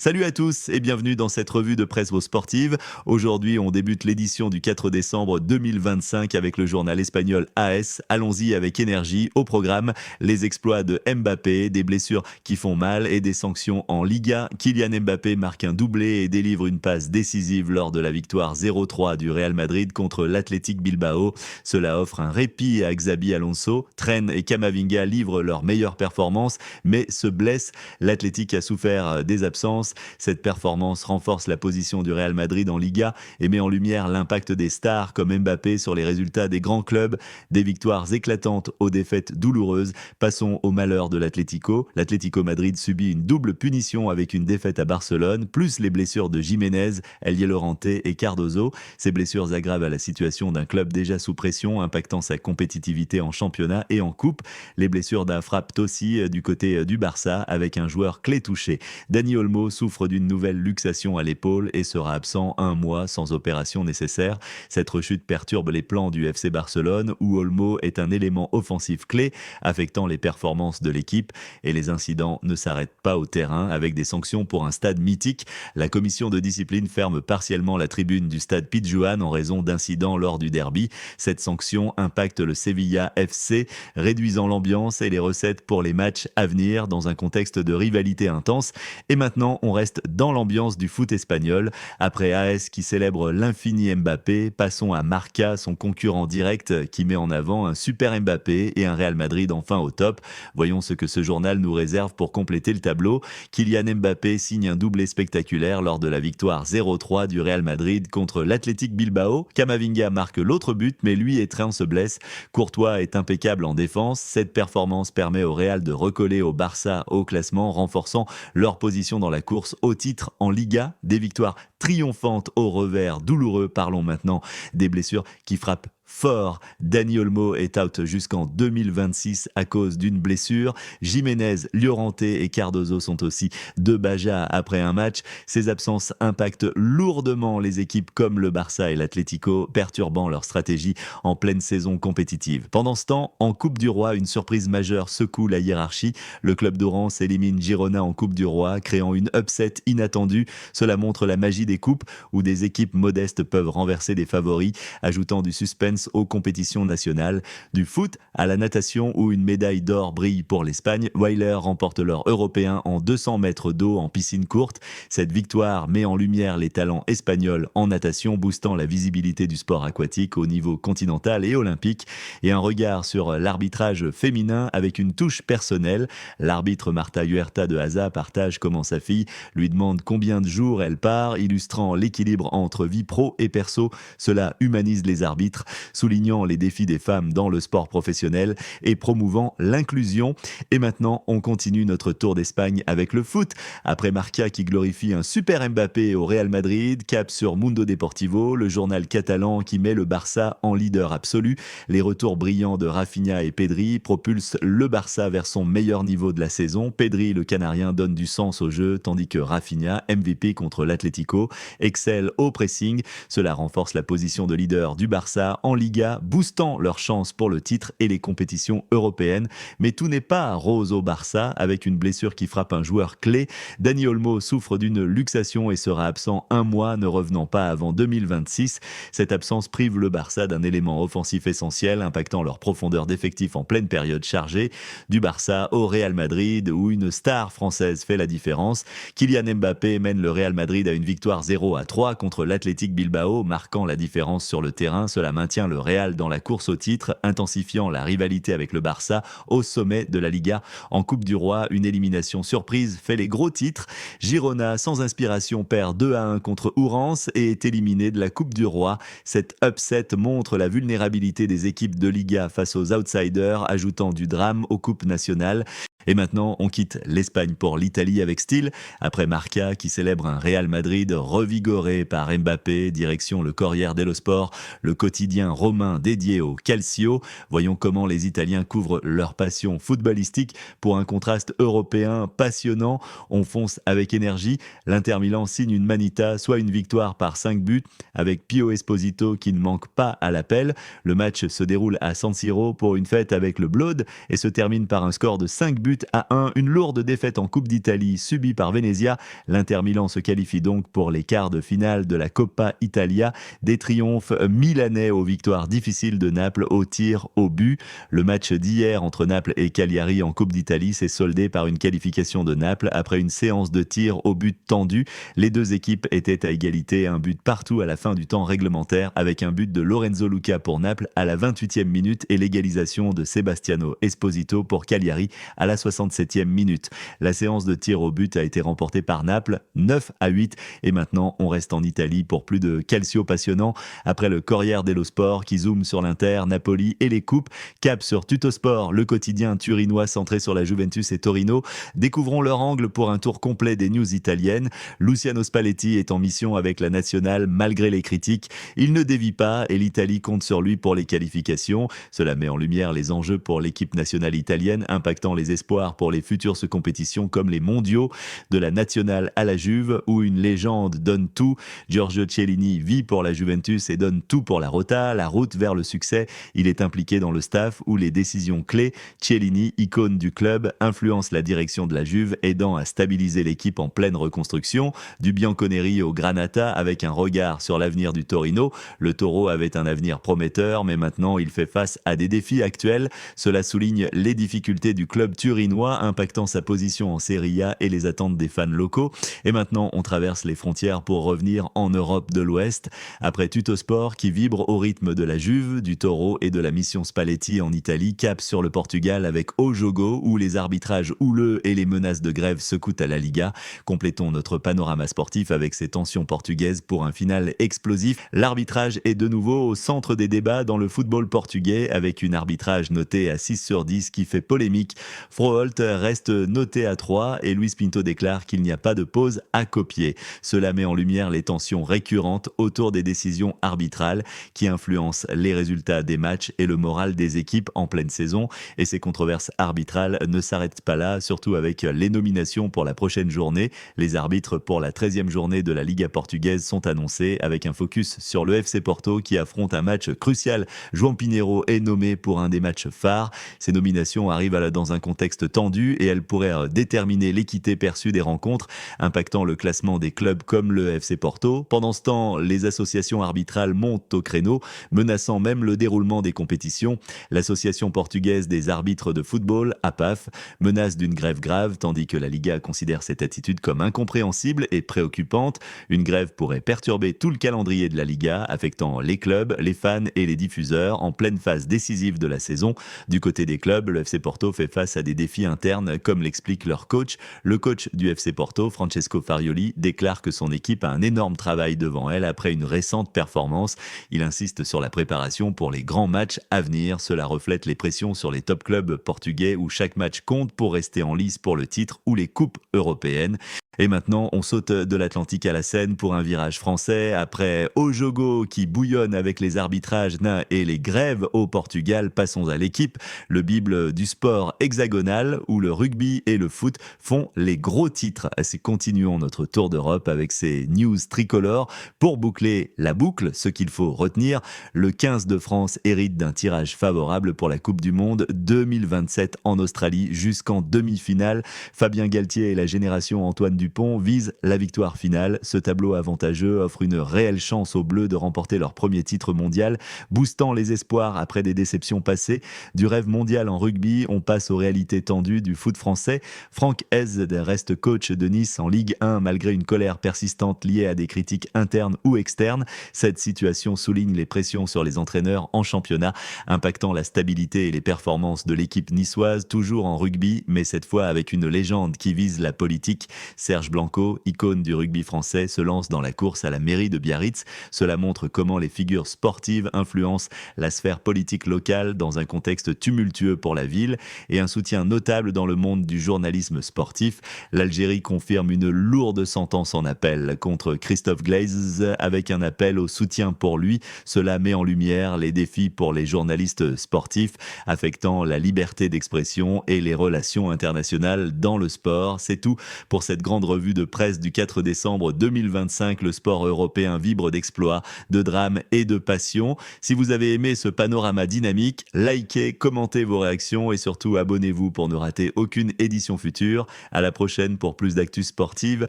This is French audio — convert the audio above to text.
Salut à tous et bienvenue dans cette revue de presse sportive. Aujourd'hui, on débute l'édition du 4 décembre 2025 avec le journal espagnol AS. Allons-y avec énergie. Au programme, les exploits de Mbappé, des blessures qui font mal et des sanctions en Liga. Kylian Mbappé marque un doublé et délivre une passe décisive lors de la victoire 0-3 du Real Madrid contre l'Athletic Bilbao. Cela offre un répit à Xabi Alonso. Tren et Camavinga livrent leur meilleure performance mais se blessent. L'Athletic a souffert des absences. Cette performance renforce la position du Real Madrid en Liga et met en lumière l'impact des stars comme Mbappé sur les résultats des grands clubs. Des victoires éclatantes aux défaites douloureuses. Passons au malheur de l'Atlético. L'Atlético Madrid subit une double punition avec une défaite à Barcelone, plus les blessures de Jiménez, El Llorente et Cardozo. Ces blessures aggravent la situation d'un club déjà sous pression, impactant sa compétitivité en championnat et en coupe. Les blessures d'un frappent aussi du côté du Barça avec un joueur clé touché. Dani Olmo souffre d'une nouvelle luxation à l'épaule et sera absent un mois sans opération nécessaire. Cette rechute perturbe les plans du FC Barcelone où Olmo est un élément offensif clé affectant les performances de l'équipe et les incidents ne s'arrêtent pas au terrain avec des sanctions pour un stade mythique. La commission de discipline ferme partiellement la tribune du stade Pidjuan en raison d'incidents lors du derby. Cette sanction impacte le Sevilla FC, réduisant l'ambiance et les recettes pour les matchs à venir dans un contexte de rivalité intense. Et maintenant, on reste dans l'ambiance du foot espagnol. Après AS qui célèbre l'infini Mbappé, passons à Marca, son concurrent direct qui met en avant un super Mbappé et un Real Madrid enfin au top. Voyons ce que ce journal nous réserve pour compléter le tableau. Kylian Mbappé signe un doublé spectaculaire lors de la victoire 0-3 du Real Madrid contre l'Athletic Bilbao. Camavinga marque l'autre but, mais lui et Tren se blessent. Courtois est impeccable en défense. Cette performance permet au Real de recoller au Barça au classement, renforçant leur position dans la course au titre en Liga. Des victoires triomphantes au revers douloureux. Parlons maintenant des blessures qui frappent fort. Dani Olmo est out jusqu'en 2026 à cause d'une blessure. Jiménez, Llorente et Cardozo sont aussi de Baja après un match. Ces absences impactent lourdement les équipes comme le Barça et l'Atlético, perturbant leur stratégie en pleine saison compétitive. Pendant ce temps, en Coupe du Roi, une surprise majeure secoue la hiérarchie. Le club d'Oran élimine Girona en Coupe du Roi, créant une upset inattendue. Cela montre la magie des coupes où des équipes modestes peuvent renverser des favoris, ajoutant du suspense aux compétitions nationales. Du foot à la natation où une médaille d'or brille pour l'Espagne, Weiler remporte l'or européen en 200 mètres d'eau en piscine courte. Cette victoire met en lumière les talents espagnols en natation, boostant la visibilité du sport aquatique au niveau continental et olympique. Et un regard sur l'arbitrage féminin avec une touche personnelle. L'arbitre Marta Huerta de Haza partage comment sa fille lui demande combien de jours elle part, illustrant l'équilibre entre vie pro et perso. Cela humanise les arbitres, soulignant les défis des femmes dans le sport professionnel et promouvant l'inclusion. Et maintenant, on continue notre tour d'Espagne avec le foot. Après Marca qui glorifie un super Mbappé au Real Madrid, cap sur Mundo Deportivo, le journal catalan qui met le Barça en leader absolu. Les retours brillants de Rafinha et Pedri propulsent le Barça vers son meilleur niveau de la saison. Pedri, le Canarien, donne du sens au jeu, tandis que Rafinha, MVP contre l'Atlético, excelle au pressing. Cela renforce la position de leader du Barça en Liga, boostant leurs chances pour le titre et les compétitions européennes. Mais tout n'est pas rose au Barça, avec une blessure qui frappe un joueur clé. Dani Olmo souffre d'une luxation et sera absent un mois, ne revenant pas avant 2026. Cette absence prive le Barça d'un élément offensif essentiel, impactant leur profondeur d'effectif en pleine période chargée. Du Barça au Real Madrid, où une star française fait la différence. Kylian Mbappé mène le Real Madrid à une victoire 0-3 contre l'Athletic Bilbao, marquant la différence sur le terrain. Cela maintient le Real dans la course au titre, intensifiant la rivalité avec le Barça au sommet de la Liga. En Coupe du Roi, une élimination surprise fait les gros titres. Girona, sans inspiration, perd 2-1 contre Ourense et est éliminé de la Coupe du Roi. Cette upset montre la vulnérabilité des équipes de Liga face aux outsiders, ajoutant du drame aux coupes nationales. Et maintenant, on quitte l'Espagne pour l'Italie avec style. Après Marca qui célèbre un Real Madrid revigoré par Mbappé, direction le Corriere dello Sport, le quotidien romain dédié au Calcio. Voyons comment les Italiens couvrent leur passion footballistique pour un contraste européen passionnant. On fonce avec énergie. L'Inter Milan signe une manita, soit une victoire par 5 buts, avec Pio Esposito qui ne manque pas à l'appel. Le match se déroule à San Siro pour une fête avec le Blood et se termine par un score de 5 buts 2-1. Une lourde défaite en Coupe d'Italie subie par Venezia. L'Inter Milan se qualifie donc pour les quarts de finale de la Coppa Italia. Des triomphes milanais aux victoires difficiles de Naples au tir au but. Le match d'hier entre Naples et Cagliari en Coupe d'Italie s'est soldé par une qualification de Naples après une séance de tir au but tendu. Les deux équipes étaient à égalité, un but partout à la fin du temps réglementaire, avec un but de Lorenzo Luca pour Naples à la 28e minute et l'égalisation de Sebastiano Esposito pour Cagliari à la 67e minute. La séance de tir au but a été remportée par Naples 9-8 et maintenant on reste en Italie pour plus de calcio passionnant. Après le Corriere dello Sport qui zoome sur l'Inter, Napoli et les coupes, cap sur Tuttosport, le quotidien turinois centré sur la Juventus et Torino. Découvrons leur angle pour un tour complet des news italiennes. Luciano Spalletti est en mission avec la nationale malgré les critiques. Il ne dévie pas et l'Italie compte sur lui pour les qualifications. Cela met en lumière les enjeux pour l'équipe nationale italienne, impactant les espoirs pour les futures compétitions comme les mondiaux. De la nationale à la Juve, où une légende donne tout. Giorgio Chiellini vit pour la Juventus et donne tout pour la Rota, la route vers le succès. Il est impliqué dans le staff où les décisions clés. Chiellini, icône du club, influence la direction de la Juve, aidant à stabiliser l'équipe en pleine reconstruction. Du Bianconeri au Granata, avec un regard sur l'avenir du Torino. Le Toro avait un avenir prometteur, mais maintenant il fait face à des défis actuels. Cela souligne les difficultés du club turinois, impactant sa position en Serie A et les attentes des fans locaux. Et maintenant, on traverse les frontières pour revenir en Europe de l'Ouest. Après Tuttosport, qui vibre au rythme de la Juve, du Toro et de la mission Spalletti en Italie, cap sur le Portugal avec O Jogo, où les arbitrages houleux et les menaces de grève secouent à la Liga. Complétons notre panorama sportif avec ces tensions portugaises pour un final explosif. L'arbitrage est de nouveau au centre des débats dans le football portugais, avec une arbitrage noté à 6/10 qui fait polémique. Froholt reste noté à 3 et Luis Pinto déclare qu'il n'y a pas de pause à copier. Cela met en lumière les tensions récurrentes autour des décisions arbitrales qui influencent les résultats des matchs et le moral des équipes en pleine saison. Et ces controverses arbitrales ne s'arrêtent pas là, surtout avec les nominations pour la prochaine journée. Les arbitres pour la 13e journée de la Liga portugaise sont annoncés avec un focus sur le FC Porto qui affronte un match crucial. João Pinheiro est nommé pour un des matchs phares. Ces nominations arrivent dans un contexte tendu et elles pourraient déterminer l'équité perçue des rencontres, impactant le classement des clubs comme le FC Porto. Pendant ce temps, les associations arbitrales montent au créneau, menaçant même le déroulement des compétitions. L'Association portugaise des arbitres de football, APAF, menace d'une grève grave, tandis que la Liga considère cette attitude comme incompréhensible et préoccupante. Une grève pourrait perturber tout le calendrier de la Liga, affectant les clubs, les fans et les diffuseurs en pleine phase décisive de la saison. Du côté des clubs, le FC Porto fait face à des défis internes, comme l'explique leur coach. Le coach du FC Porto, Francesco Farioli, déclare que son équipe a un énorme travail devant elle après une récente performance. Il insiste sur la préparation pour les grands matchs à venir. Cela reflète les pressions sur les top clubs portugais où chaque match compte pour rester en lice pour le titre ou les coupes européennes. Et maintenant, on saute de l'Atlantique à la Seine pour un virage français. Après O Jogo qui bouillonne avec les arbitrages nains et les grèves au Portugal, passons à l'équipe, le bible du sport hexagonal où le rugby et le foot font les gros titres. Continuons notre tour d'Europe avec ces news tricolores. Pour boucler la boucle, ce qu'il faut retenir, le 15 de France hérite d'un tirage favorable pour la Coupe du Monde 2027 en Australie jusqu'en demi-finale. Fabien Galtier et la génération Antoine Dupont visent la victoire finale. Ce tableau avantageux offre une réelle chance aux Bleus de remporter leur premier titre mondial, boostant les espoirs après des déceptions passées. Du rêve mondial en rugby, on passe aux réalités tendues du foot français. Franck Hez reste coach de Nice en Ligue 1 malgré une colère persistante liée à des critiques internes ou externes. Cette situation souligne les pressions sur les entraîneurs en championnat, impactant la stabilité et les performances de l'équipe niçoise, toujours en rugby, mais cette fois avec une légende qui vise la politique. Serge Blanco, icône du rugby français, se lance dans la course à la mairie de Biarritz. Cela montre comment les figures sportives influencent la sphère politique locale dans un contexte tumultueux pour la ville et un soutien notable dans le monde du journalisme sportif. L'Algérie confirme une lourde sentence en appel contre Christophe Glaze avec un appel au soutien pour lui. Cela met en lumière les défis pour les journalistes sportifs affectant la liberté d'expression et les relations internationales dans le sport. C'est tout pour cette grande grande revue de presse du 4 décembre 2025. Le sport européen vibre d'exploits, de drames et de passion. Si vous avez aimé ce panorama dynamique, likez, commentez vos réactions et surtout abonnez-vous pour ne rater aucune édition future. À la prochaine pour plus d'actu sportive.